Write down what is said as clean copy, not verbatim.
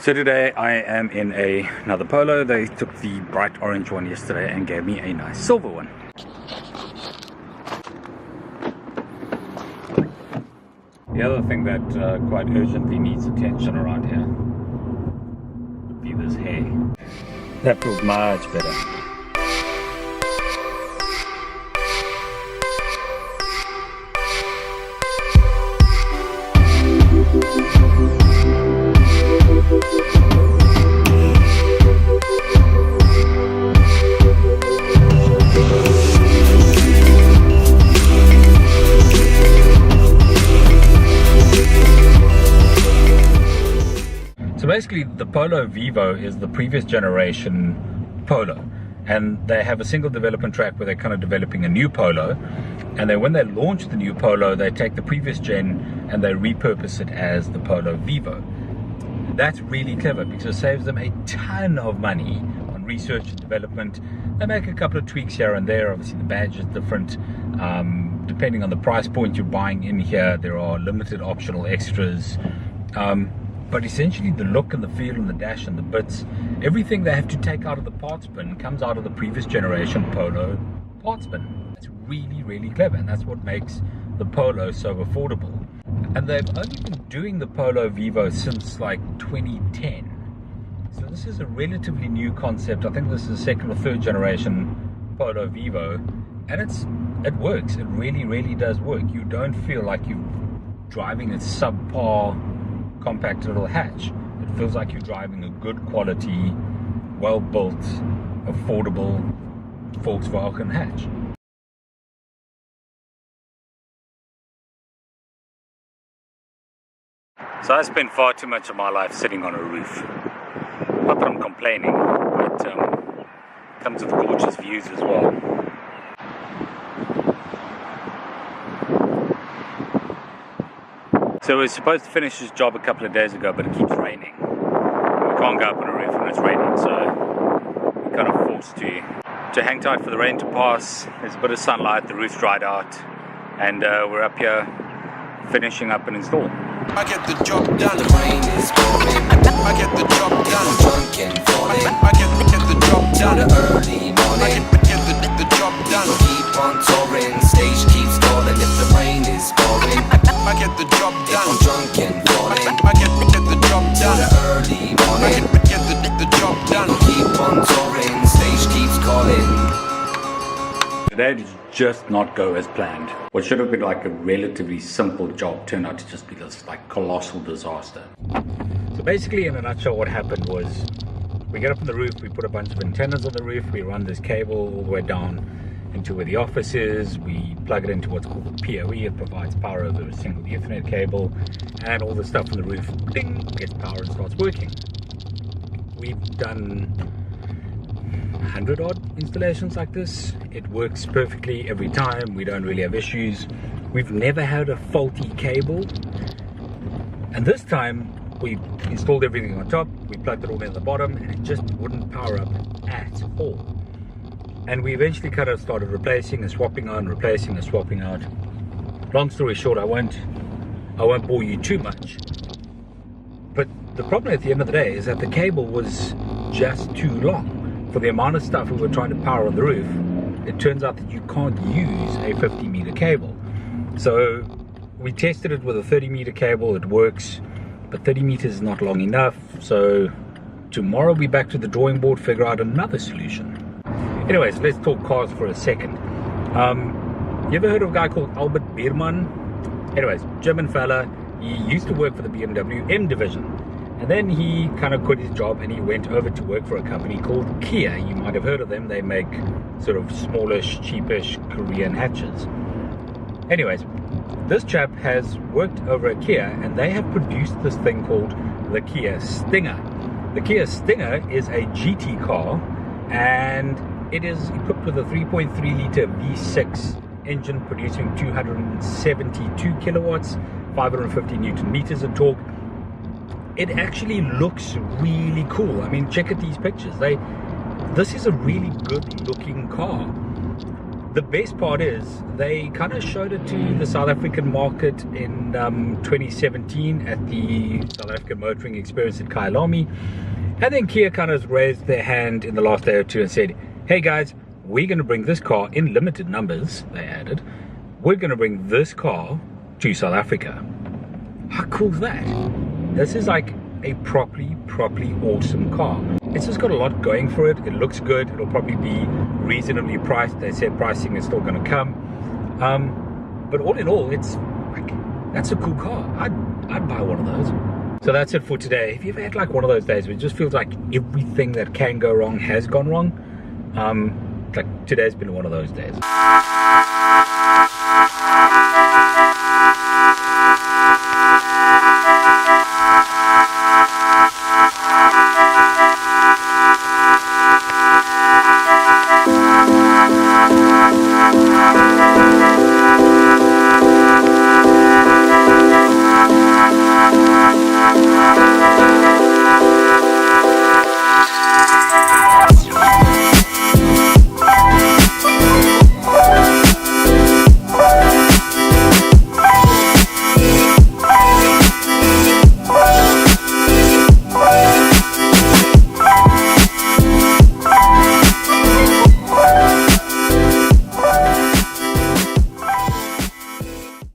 So today I am in another Polo. They took the bright orange one yesterday and gave me a nice silver one. The other thing that quite urgently needs attention around here would be this hair. That feels much better. So basically the Polo Vivo is the previous generation Polo, and they have a single development track where they're kind of developing a new Polo, and then when they launch the new Polo they take the previous gen and they repurpose it as the Polo Vivo. That's really clever because it saves them a ton of money on research and development. They make a couple of tweaks here and there. Obviously the badge is different depending on the price point you're buying in here. There are limited optional extras. But essentially the look and the feel and the dash and the bits, everything they have to take out of the parts bin comes out of the previous generation Polo parts bin. It's really, really clever, and that's what makes the Polo so affordable. And they've only been doing the Polo Vivo since like 2010. So this is a relatively new concept. I think this is the second or third generation Polo Vivo, and it works. It really, really does work. You don't feel like you're driving a subpar compact little hatch. It feels like you're driving a good quality, well built, affordable Volkswagen hatch. So I spend far too much of my life sitting on a roof. Not that I'm complaining, but it comes with gorgeous views as well. So we were supposed to finish this job a couple of days ago, but it keeps raining. We can't go up on a roof when it's raining, so we're kind of forced to hang tight for the rain to pass. There's a bit of sunlight, the roof's dried out, and we're up here finishing up an install. I get the job done. The rain is pouring. I get the job done. Drunk and falling. I get the job done. The early morning. I get the job done. Keep on touring. Stage keeps calling. If the rain is pouring, I get the job done. If I'm drunk and falling, I get the job done. The early morning. I get the job done. Keep on touring. Stage keeps calling. Today did just not go as planned. What should have been like a relatively simple job turned out to just be this like colossal disaster. So basically in a nutshell what happened was we get up on the roof, we put a bunch of antennas on the roof, we run this cable all the way down into where the office is, we plug it into what's called the PoE, it provides power over a single Ethernet cable, and all the stuff on the roof, ding, gets power and starts working. We've done 100 odd installations like this. It works perfectly every time. We don't really have issues. We've never had a faulty cable, and this time we installed everything on top, we plugged it all in at the bottom, and it just wouldn't power up at all. And we eventually kind of started replacing and swapping on, replacing and swapping out. Long story short, I won't bore you too much, but the problem at the end of the day is that the cable was just too long. For the amount of stuff we were trying to power on the roof, it turns out that you can't use a 50-meter cable. So we tested it with a 30-meter cable, it works, but 30 meters is not long enough. So tomorrow we'll be back to the drawing board, figure out another solution. Anyways, let's talk cars for a second. You ever heard of a guy called Albert Biermann? Anyways, German fella, he used to work for the BMW M division. And then he kind of quit his job and he went over to work for a company called Kia. You might have heard of them. They make sort of smallish, cheapish Korean hatches. Anyways, this chap has worked over at Kia and they have produced this thing called the Kia Stinger. The Kia Stinger is a GT car and it is equipped with a 3.3 litre V6 engine producing 272 kilowatts, 550 Newton meters of torque. It actually looks really cool. I mean, check out these pictures. This is a really good looking car. the best part is they kind of showed it to the South African market in 2017 at the South African Motoring Experience at Kyalami. And then Kia kind of raised their hand in the last day or two and said, hey guys, we're going to bring this car in limited numbers, they added. We're going to bring this car to South Africa. How cool is that? This is like a properly awesome car. It's just got a lot going for it. It looks good. It'll probably be reasonably priced. They said pricing is still going to come. But all in all, it's like, that's a cool car. I'd buy one of those. So that's it for today. Have you ever had like one of those days where it just feels like everything that can go wrong has gone wrong? Like today's been one of those days.